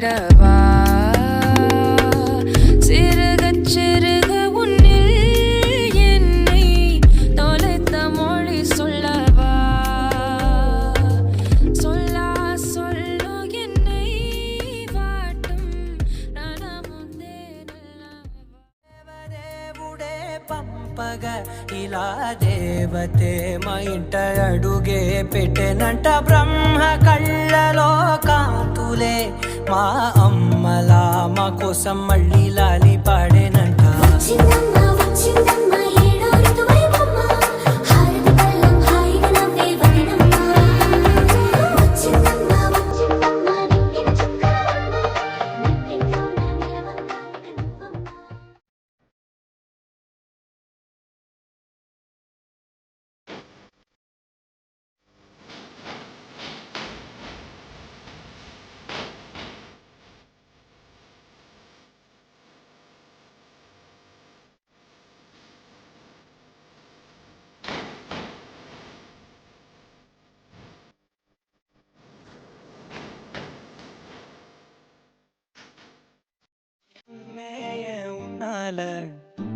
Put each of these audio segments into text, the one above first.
தந்திடவா சிறுக சிறுக உன்னில் என்னை தொலைத்த மொழி சொல்லவா சொல்லா சொல்லு என்னை வாட்டும் ரணமுந்தே దేవదేవుడే పంపగ ఇలా దేవతే మా ఇంట అడుగే పెట్టెనంట బ్రహ్మ కళ్ళలో కాంతులే మా అమ్మలా మా కోసం మళ్ళీ లాలి పాడేనంట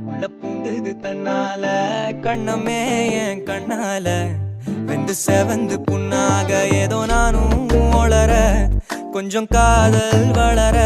உள்ள பூந்தது தன்னால கண்ணமே என் கண்ணால வெந்து செவந்து புண்ணாக ஏதோ நானும் ஒளர கொஞ்சம் காதல் வளர